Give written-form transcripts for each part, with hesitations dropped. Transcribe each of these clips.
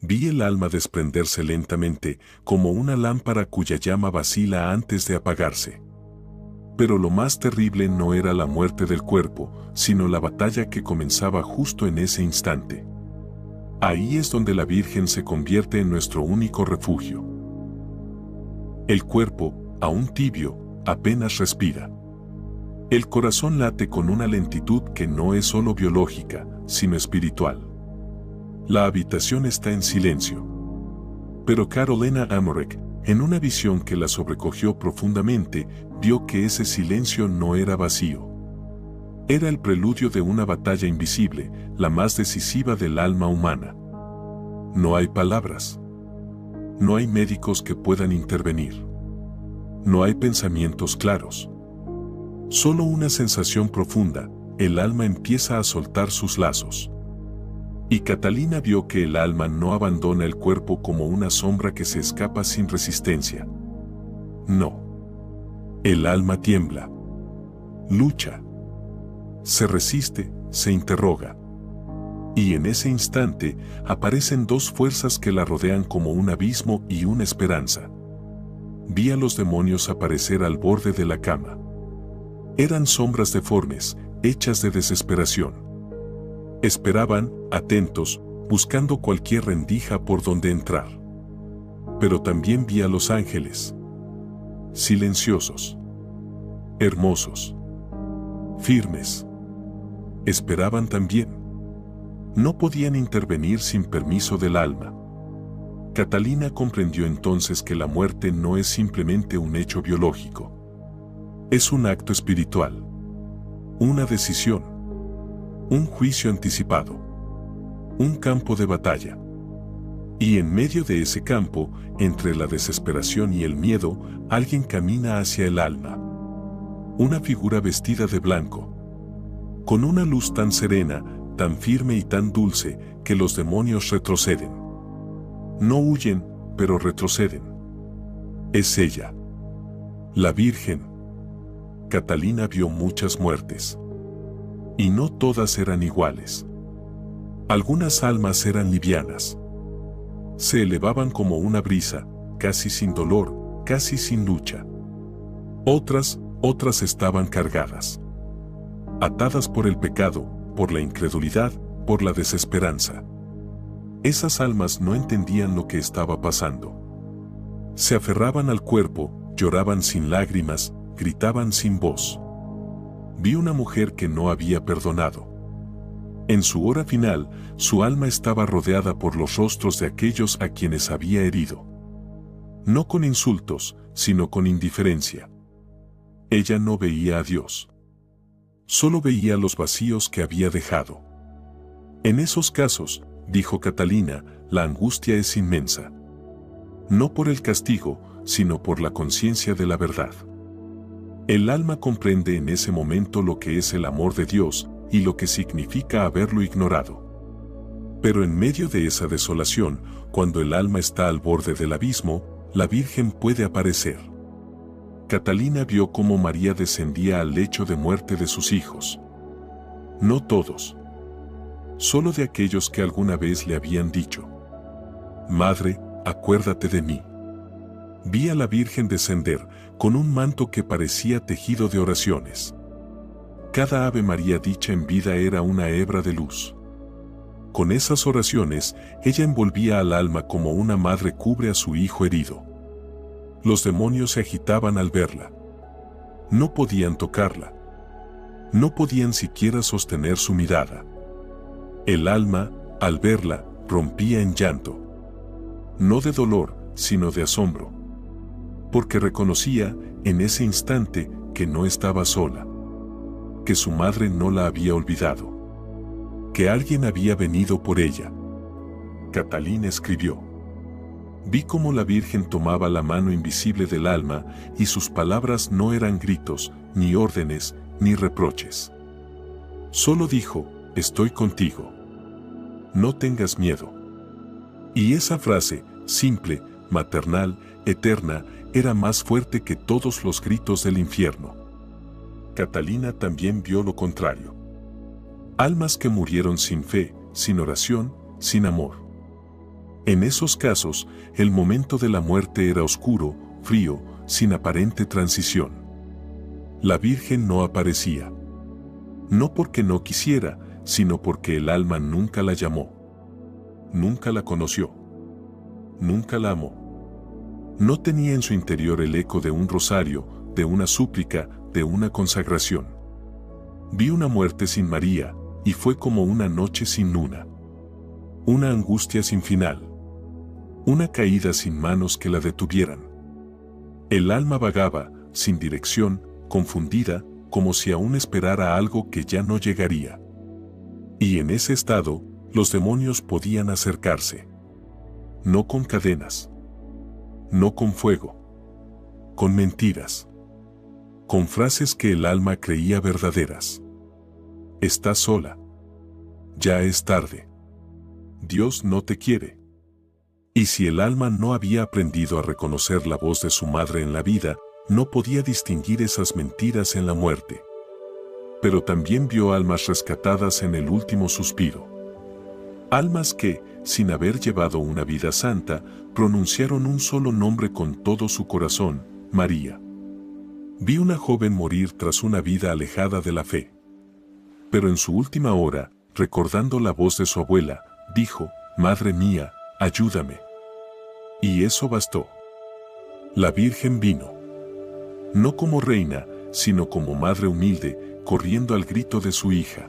Vi el alma desprenderse lentamente, como una lámpara cuya llama vacila antes de apagarse. Pero lo más terrible no era la muerte del cuerpo, sino la batalla que comenzaba justo en ese instante. Ahí es donde la Virgen se convierte en nuestro único refugio. El cuerpo, aún tibio, apenas respira. El corazón late con una lentitud que no es solo biológica, sino espiritual. La habitación está en silencio. Pero Carolina Amorek, en una visión que la sobrecogió profundamente, vio que ese silencio no era vacío. Era el preludio de una batalla invisible, la más decisiva del alma humana. No hay palabras. No hay médicos que puedan intervenir. No hay pensamientos claros. Solo una sensación profunda, el alma empieza a soltar sus lazos. Y Catalina vio que el alma no abandona el cuerpo como una sombra que se escapa sin resistencia. No. El alma tiembla. Lucha. Se resiste, se interroga. Y en ese instante aparecen dos fuerzas que la rodean como un abismo y una esperanza. Vi a los demonios aparecer al borde de la cama. Eran sombras deformes, hechas de desesperación. Esperaban, atentos, buscando cualquier rendija por donde entrar. Pero también vi a los ángeles. Silenciosos. Hermosos. Firmes. Esperaban también. No podían intervenir sin permiso del alma. Catalina comprendió entonces que la muerte no es simplemente un hecho biológico. Es un acto espiritual. Una decisión. Un juicio anticipado. Un campo de batalla. Y en medio de ese campo, entre la desesperación y el miedo, alguien camina hacia el alma. Una figura vestida de blanco. Con una luz tan serena, tan firme y tan dulce, que los demonios retroceden. No huyen, pero retroceden. Es ella. La Virgen. Catalina vio muchas muertes. Y no todas eran iguales. Algunas almas eran livianas. Se elevaban como una brisa, casi sin dolor, casi sin lucha. Otras estaban cargadas. Atadas por el pecado, por la incredulidad, por la desesperanza. Esas almas no entendían lo que estaba pasando. Se aferraban al cuerpo, lloraban sin lágrimas, gritaban sin voz. Vi una mujer que no había perdonado. En su hora final, su alma estaba rodeada por los rostros de aquellos a quienes había herido. No con insultos, sino con indiferencia. Ella no veía a Dios. Solo veía los vacíos que había dejado. En esos casos, dijo Catalina, la angustia es inmensa. No por el castigo, sino por la conciencia de la verdad. El alma comprende en ese momento lo que es el amor de Dios y lo que significa haberlo ignorado. Pero en medio de esa desolación, cuando el alma está al borde del abismo, la Virgen puede aparecer. Catalina vio cómo María descendía al lecho de muerte de sus hijos. No todos. Solo de aquellos que alguna vez le habían dicho: Madre, acuérdate de mí. Vi a la Virgen descender, con un manto que parecía tejido de oraciones. Cada Ave María dicha en vida era una hebra de luz. Con esas oraciones, ella envolvía al alma como una madre cubre a su hijo herido. Los demonios se agitaban al verla. No podían tocarla. No podían siquiera sostener su mirada. El alma, al verla, rompía en llanto. No de dolor, sino de asombro. Porque reconocía, en ese instante, que no estaba sola. Que su madre no la había olvidado. Que alguien había venido por ella. Catalina escribió: Vi cómo la Virgen tomaba la mano invisible del alma, y sus palabras no eran gritos, ni órdenes, ni reproches. Solo dijo: estoy contigo. No tengas miedo. Y esa frase, simple, maternal, eterna, era más fuerte que todos los gritos del infierno. Catalina también vio lo contrario. Almas que murieron sin fe, sin oración, sin amor. En esos casos, el momento de la muerte era oscuro, frío, sin aparente transición. La Virgen no aparecía. No porque no quisiera, sino porque el alma nunca la llamó. Nunca la conoció. Nunca la amó. No tenía en su interior el eco de un rosario, de una súplica, de una consagración. Vi una muerte sin María, y fue como una noche sin luna. Una angustia sin final. Una caída sin manos que la detuvieran. El alma vagaba, sin dirección, confundida, como si aún esperara algo que ya no llegaría. Y en ese estado, los demonios podían acercarse. No con cadenas. No con fuego. Con mentiras. Con frases que el alma creía verdaderas. Estás sola. Ya es tarde. Dios no te quiere. Y si el alma no había aprendido a reconocer la voz de su madre en la vida, no podía distinguir esas mentiras en la muerte. Pero también vio almas rescatadas en el último suspiro. Almas que, sin haber llevado una vida santa, pronunciaron un solo nombre con todo su corazón, María. Vi una joven morir tras una vida alejada de la fe. Pero en su última hora, recordando la voz de su abuela, dijo, «Madre mía, ayúdame». Y eso bastó. La Virgen vino. No como reina, sino como madre humilde, corriendo al grito de su hija.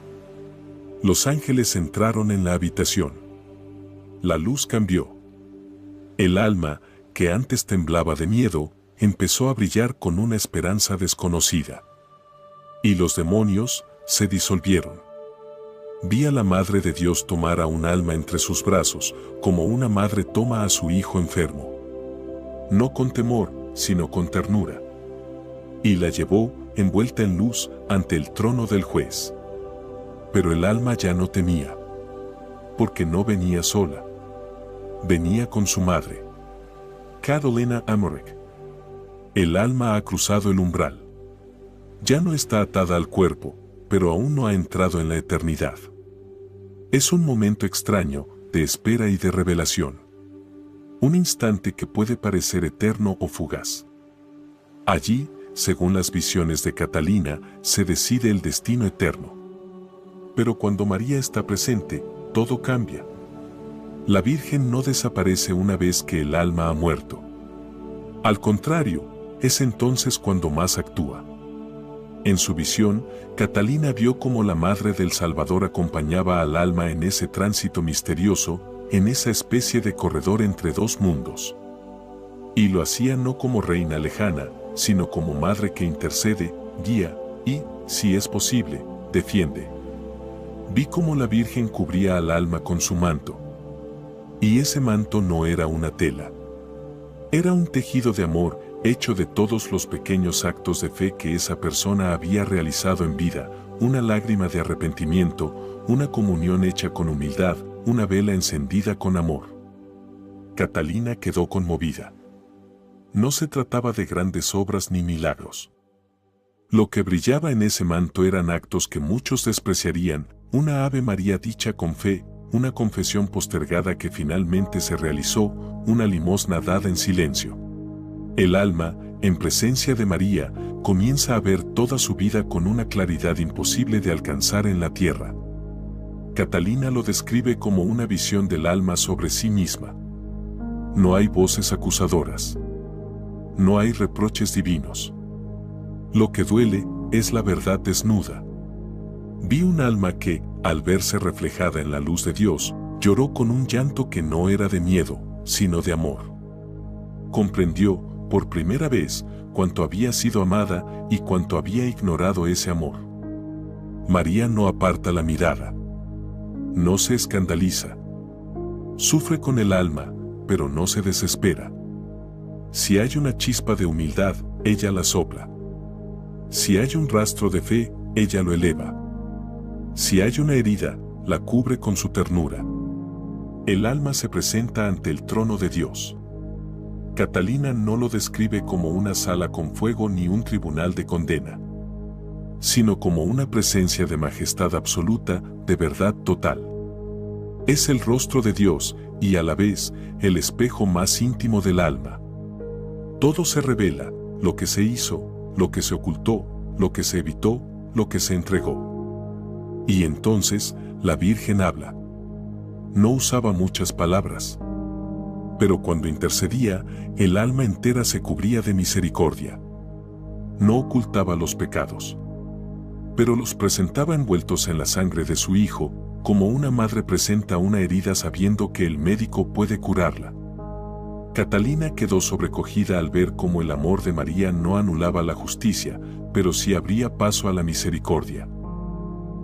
Los ángeles entraron en la habitación. La luz cambió. El alma, que antes temblaba de miedo, empezó a brillar con una esperanza desconocida. Y los demonios se disolvieron. Vi a la Madre de Dios tomar a un alma entre sus brazos, como una madre toma a su hijo enfermo. No con temor, sino con ternura. Y la llevó, envuelta en luz, ante el trono del juez. Pero el alma ya no temía. Porque no venía sola. Venía con su madre. Catalina Amorek. El alma ha cruzado el umbral. Ya no está atada al cuerpo, pero aún no ha entrado en la eternidad. Es un momento extraño, de espera y de revelación. Un instante que puede parecer eterno o fugaz. Allí, según las visiones de Catalina, se decide el destino eterno. Pero cuando María está presente, todo cambia. La Virgen no desaparece una vez que el alma ha muerto. Al contrario, es entonces cuando más actúa. En su visión, Catalina vio cómo la Madre del Salvador acompañaba al alma en ese tránsito misterioso, en esa especie de corredor entre dos mundos. Y lo hacía no como reina lejana, sino como madre que intercede, guía y, si es posible, defiende. Vi cómo la Virgen cubría al alma con su manto. Y ese manto no era una tela. Era un tejido de amor, hecho de todos los pequeños actos de fe que esa persona había realizado en vida, una lágrima de arrepentimiento, una comunión hecha con humildad, una vela encendida con amor. Catalina quedó conmovida. No se trataba de grandes obras ni milagros. Lo que brillaba en ese manto eran actos que muchos despreciarían, una Ave María dicha con fe, una confesión postergada que finalmente se realizó, una limosna dada en silencio. El alma, en presencia de María, comienza a ver toda su vida con una claridad imposible de alcanzar en la tierra. Catalina lo describe como una visión del alma sobre sí misma. No hay voces acusadoras. No hay reproches divinos. Lo que duele es la verdad desnuda. Vi un alma que, al verse reflejada en la luz de Dios, lloró con un llanto que no era de miedo, sino de amor. Comprendió, por primera vez, cuánto había sido amada y cuánto había ignorado ese amor. María no aparta la mirada. No se escandaliza. Sufre con el alma, pero no se desespera. Si hay una chispa de humildad, ella la sopla. Si hay un rastro de fe, ella lo eleva. Si hay una herida, la cubre con su ternura. El alma se presenta ante el trono de Dios. Catalina no lo describe como una sala con fuego ni un tribunal de condena, sino como una presencia de majestad absoluta, de verdad total. Es el rostro de Dios, y a la vez, el espejo más íntimo del alma. Todo se revela, lo que se hizo, lo que se ocultó, lo que se evitó, lo que se entregó. Y entonces, la Virgen habla. No usaba muchas palabras. Pero cuando intercedía, el alma entera se cubría de misericordia. No ocultaba los pecados, pero los presentaba envueltos en la sangre de su hijo, como una madre presenta una herida sabiendo que el médico puede curarla. Catalina quedó sobrecogida al ver cómo el amor de María no anulaba la justicia, pero sí abría paso a la misericordia.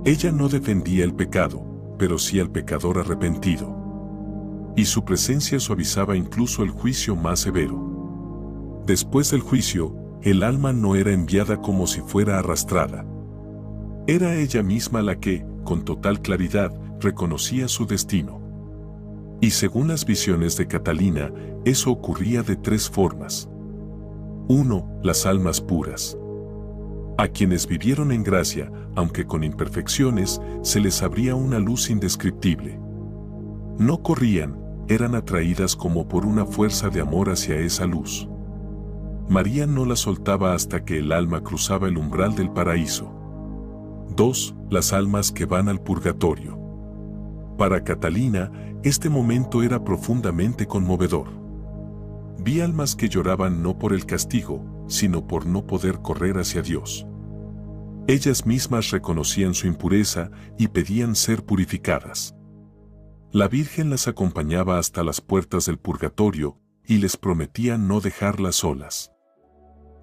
Ella no defendía el pecado, pero sí al pecador arrepentido. Y su presencia suavizaba incluso el juicio más severo. Después del juicio, el alma no era enviada como si fuera arrastrada. Era ella misma la que, con total claridad, reconocía su destino. Y según las visiones de Catalina, eso ocurría de tres formas. 1. Las almas puras. A quienes vivieron en gracia, aunque con imperfecciones, se les abría una luz indescriptible. No corrían, eran atraídas como por una fuerza de amor hacia esa luz. María no la soltaba hasta que el alma cruzaba el umbral del paraíso. 2. Las almas que van al purgatorio. Para Catalina, este momento era profundamente conmovedor. Vi almas que lloraban no por el castigo, sino por no poder correr hacia Dios. Ellas mismas reconocían su impureza y pedían ser purificadas. La Virgen las acompañaba hasta las puertas del purgatorio y les prometía no dejarlas solas.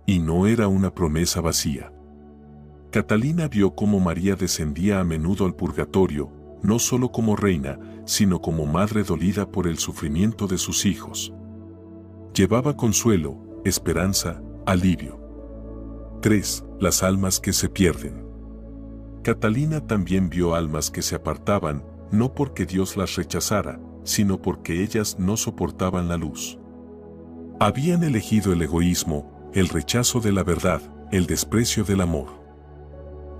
Y no era una promesa vacía. Catalina vio cómo María descendía a menudo al purgatorio, no solo como reina, sino como madre dolida por el sufrimiento de sus hijos. Llevaba consuelo, esperanza, alivio. 3. Las almas que se pierden. Catalina también vio almas que se apartaban, no porque Dios las rechazara, sino porque ellas no soportaban la luz. Habían elegido el egoísmo, el rechazo de la verdad, el desprecio del amor.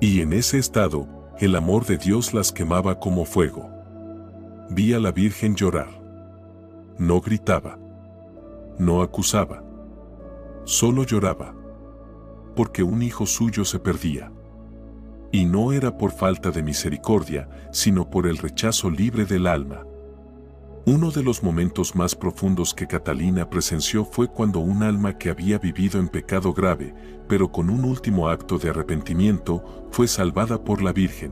Y en ese estado, el amor de Dios las quemaba como fuego. Vi a la Virgen llorar. No gritaba. No acusaba. Solo lloraba. Porque un hijo suyo se perdía. Y no era por falta de misericordia, sino por el rechazo libre del alma. Uno de los momentos más profundos que Catalina presenció fue cuando un alma que había vivido en pecado grave, pero con un último acto de arrepentimiento, fue salvada por la Virgen.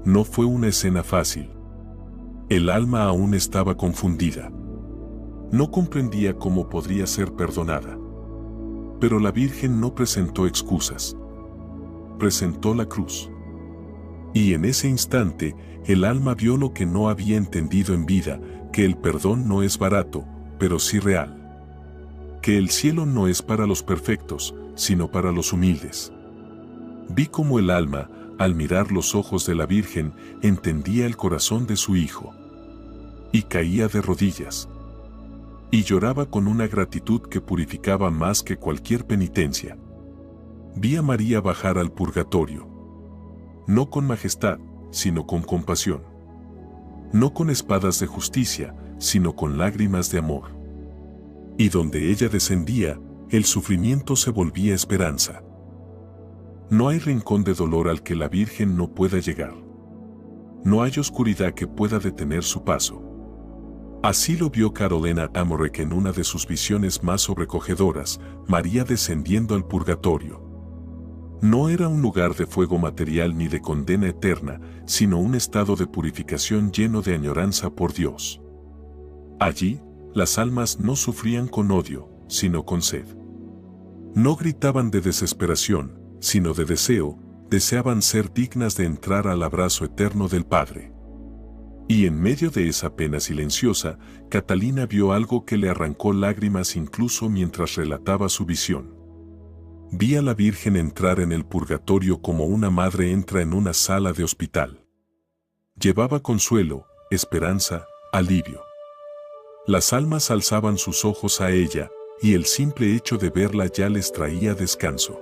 No fue una escena fácil. El alma aún estaba confundida. No comprendía cómo podría ser perdonada. Pero la Virgen no presentó excusas. Presentó la cruz. Y en ese instante, el alma vio lo que no había entendido en vida, que el perdón no es barato, pero sí real. Que el cielo no es para los perfectos, sino para los humildes. Vi cómo el alma, al mirar los ojos de la Virgen, entendía el corazón de su hijo. Y caía de rodillas. Y lloraba con una gratitud que purificaba más que cualquier penitencia. Vi a María bajar al purgatorio. No con majestad, sino con compasión. No con espadas de justicia, sino con lágrimas de amor. Y donde ella descendía, el sufrimiento se volvía esperanza. No hay rincón de dolor al que la Virgen no pueda llegar. No hay oscuridad que pueda detener su paso. Así lo vio Carolina Amorek en una de sus visiones más sobrecogedoras, María descendiendo al purgatorio. No era un lugar de fuego material ni de condena eterna, sino un estado de purificación lleno de añoranza por Dios. Allí, las almas no sufrían con odio, sino con sed. No gritaban de desesperación, sino de deseo, deseaban ser dignas de entrar al abrazo eterno del Padre. Y en medio de esa pena silenciosa, Catalina vio algo que le arrancó lágrimas incluso mientras relataba su visión. Vi a la Virgen entrar en el purgatorio como una madre entra en una sala de hospital. Llevaba consuelo, esperanza, alivio. Las almas alzaban sus ojos a ella, y el simple hecho de verla ya les traía descanso.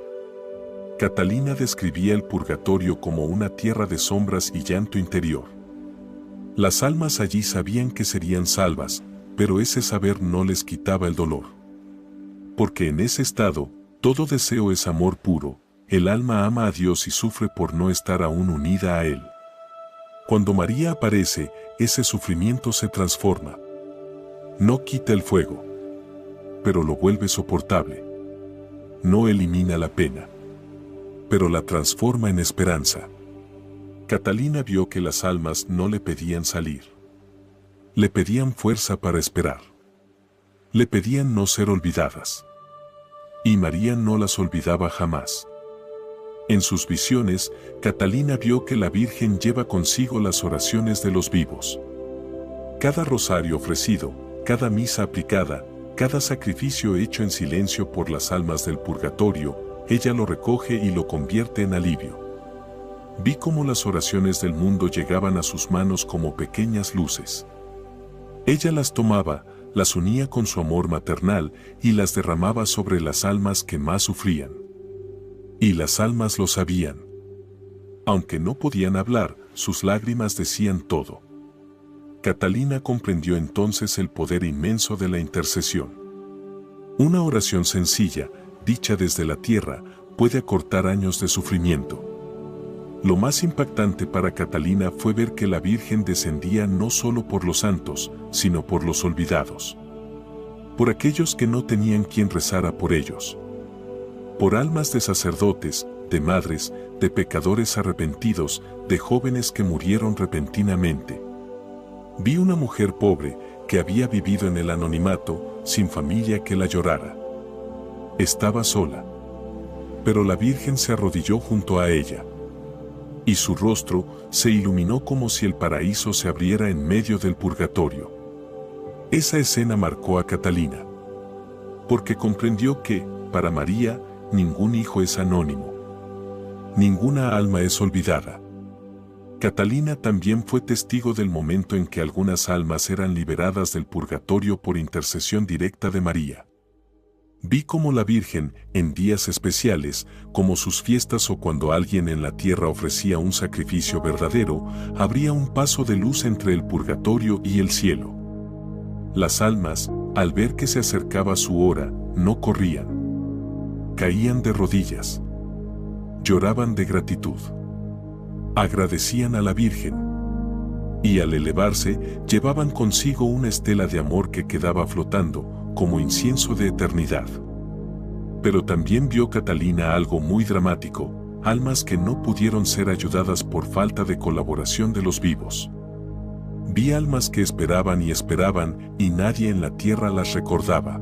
Catalina describía el purgatorio como una tierra de sombras y llanto interior. Las almas allí sabían que serían salvas, pero ese saber no les quitaba el dolor. Porque en ese estado, todo deseo es amor puro, el alma ama a Dios y sufre por no estar aún unida a Él. Cuando María aparece, ese sufrimiento se transforma. No quita el fuego, pero lo vuelve soportable. No elimina la pena, pero la transforma en esperanza. Catalina vio que las almas no le pedían salir. Le pedían fuerza para esperar. Le pedían no ser olvidadas. Y María no las olvidaba jamás. En sus visiones, Catalina vio que la Virgen lleva consigo las oraciones de los vivos. Cada rosario ofrecido, cada misa aplicada, cada sacrificio hecho en silencio por las almas del purgatorio, ella lo recoge y lo convierte en alivio. Vi cómo las oraciones del mundo llegaban a sus manos como pequeñas luces. Ella las tomaba, las unía con su amor maternal y las derramaba sobre las almas que más sufrían. Y las almas lo sabían. Aunque no podían hablar, sus lágrimas decían todo. Catalina comprendió entonces el poder inmenso de la intercesión. Una oración sencilla, dicha desde la tierra, puede acortar años de sufrimiento. Lo más impactante para Catalina fue ver que la Virgen descendía no solo por los santos, sino por los olvidados. Por aquellos que no tenían quien rezara por ellos. Por almas de sacerdotes, de madres, de pecadores arrepentidos, de jóvenes que murieron repentinamente. Vi una mujer pobre, que había vivido en el anonimato, sin familia que la llorara. Estaba sola. Pero la Virgen se arrodilló junto a ella. Y su rostro se iluminó como si el paraíso se abriera en medio del purgatorio. Esa escena marcó a Catalina. Porque comprendió que, para María, ningún hijo es anónimo. Ninguna alma es olvidada. Catalina también fue testigo del momento en que algunas almas eran liberadas del purgatorio por intercesión directa de María. Vi cómo la Virgen, en días especiales, como sus fiestas o cuando alguien en la tierra ofrecía un sacrificio verdadero, abría un paso de luz entre el purgatorio y el cielo. Las almas, al ver que se acercaba su hora, no corrían. Caían de rodillas. Lloraban de gratitud. Agradecían a la Virgen. Y al elevarse, llevaban consigo una estela de amor que quedaba flotando, como incienso de eternidad. Pero también vio Catalina algo muy dramático, almas que no pudieron ser ayudadas por falta de colaboración de los vivos. Vi almas que esperaban y nadie en la tierra las recordaba.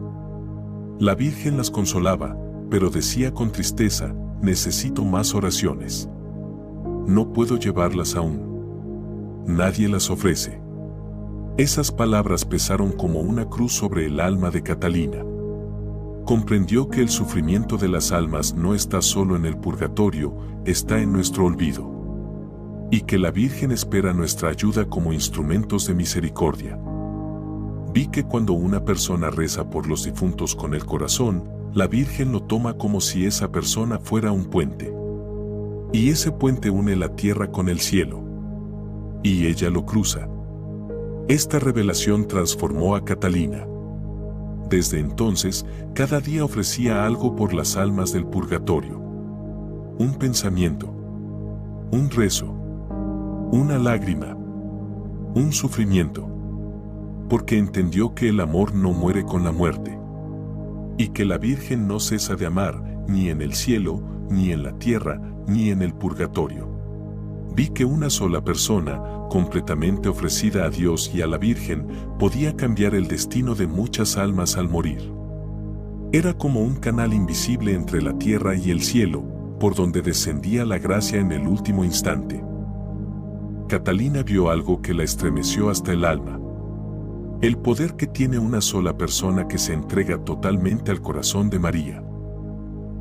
La Virgen las consolaba, pero decía con tristeza, necesito más oraciones. No puedo llevarlas aún. Nadie las ofrece. Esas palabras pesaron como una cruz sobre el alma de Catalina. Comprendió que el sufrimiento de las almas no está solo en el purgatorio, está en nuestro olvido. Y que la Virgen espera nuestra ayuda como instrumentos de misericordia. Vi que cuando una persona reza por los difuntos con el corazón, la Virgen lo toma como si esa persona fuera un puente. Y ese puente une la tierra con el cielo. Y ella lo cruza. Esta revelación transformó a Catalina. Desde entonces, cada día ofrecía algo por las almas del purgatorio. Un pensamiento. Un rezo. Una lágrima. Un sufrimiento. Porque entendió que el amor no muere con la muerte. Y que la Virgen no cesa de amar, ni en el cielo, ni en la tierra, ni en el purgatorio. Vi que una sola persona, completamente ofrecida a Dios y a la Virgen, podía cambiar el destino de muchas almas al morir. Era como un canal invisible entre la tierra y el cielo, por donde descendía la gracia en el último instante. Catalina vio algo que la estremeció hasta el alma. El poder que tiene una sola persona que se entrega totalmente al corazón de María.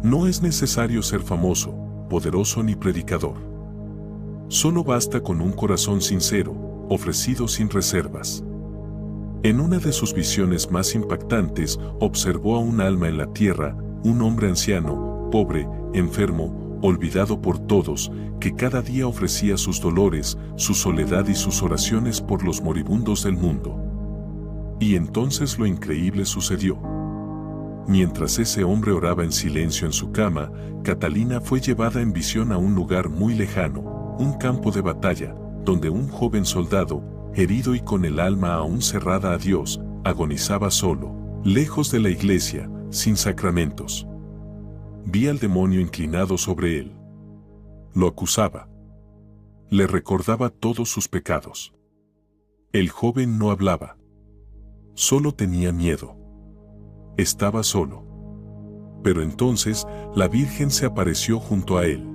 No es necesario ser famoso, poderoso ni predicador. Solo basta con un corazón sincero, ofrecido sin reservas. En una de sus visiones más impactantes, observó a un alma en la tierra, un hombre anciano, pobre, enfermo, olvidado por todos, que cada día ofrecía sus dolores, su soledad y sus oraciones por los moribundos del mundo. Y entonces lo increíble sucedió. Mientras ese hombre oraba en silencio en su cama, Catalina fue llevada en visión a un lugar muy lejano, un campo de batalla, donde un joven soldado, herido y con el alma aún cerrada a Dios, agonizaba solo, lejos de la iglesia, sin sacramentos. Vi al demonio inclinado sobre él. Lo acusaba. Le recordaba todos sus pecados. El joven no hablaba. Solo tenía miedo. Estaba solo. Pero entonces la Virgen se apareció junto a él.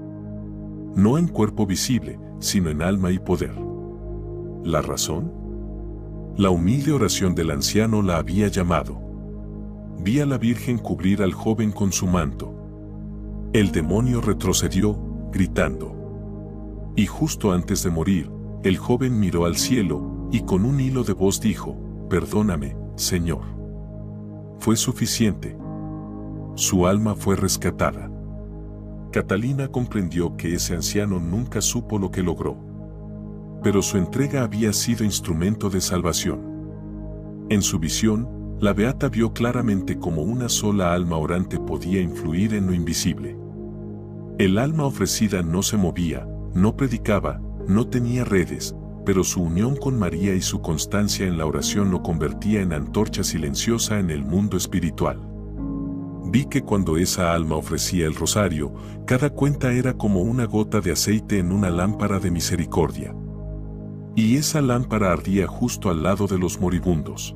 No en cuerpo visible, sino en alma y poder. ¿La razón? La humilde oración del anciano la había llamado. Vi a la Virgen cubrir al joven con su manto. El demonio retrocedió, gritando. Y justo antes de morir, el joven miró al cielo, y con un hilo de voz dijo: «Perdóname, Señor». Fue suficiente. Su alma fue rescatada. Catalina comprendió que ese anciano nunca supo lo que logró. Pero su entrega había sido instrumento de salvación. En su visión, la beata vio claramente cómo una sola alma orante podía influir en lo invisible. El alma ofrecida no se movía, no predicaba, no tenía redes, pero su unión con María y su constancia en la oración lo convertía en antorcha silenciosa en el mundo espiritual. Vi que cuando esa alma ofrecía el rosario, cada cuenta era como una gota de aceite en una lámpara de misericordia. Y esa lámpara ardía justo al lado de los moribundos.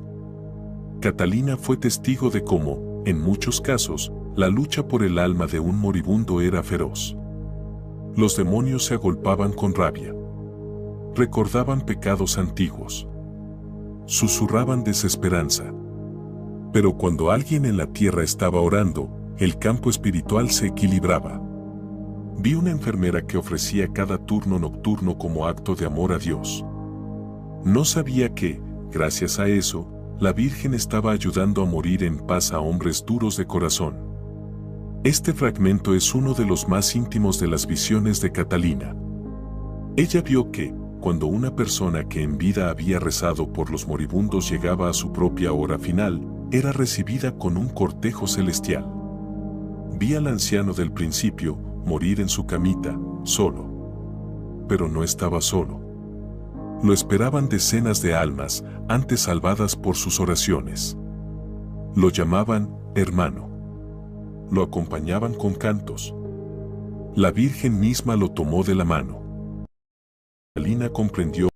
Catalina fue testigo de cómo, en muchos casos, la lucha por el alma de un moribundo era feroz. Los demonios se agolpaban con rabia. Recordaban pecados antiguos. Susurraban desesperanza. Pero cuando alguien en la tierra estaba orando, el campo espiritual se equilibraba. Vi una enfermera que ofrecía cada turno nocturno como acto de amor a Dios. No sabía que, gracias a eso, la Virgen estaba ayudando a morir en paz a hombres duros de corazón. Este fragmento es uno de los más íntimos de las visiones de Catalina. Ella vio que, cuando una persona que en vida había rezado por los moribundos llegaba a su propia hora final, era recibida con un cortejo celestial. Vi al anciano del principio morir en su camita, solo. Pero no estaba solo. Lo esperaban decenas de almas, antes salvadas por sus oraciones. Lo llamaban hermano. Lo acompañaban con cantos. La Virgen misma lo tomó de la mano. Catalina comprendió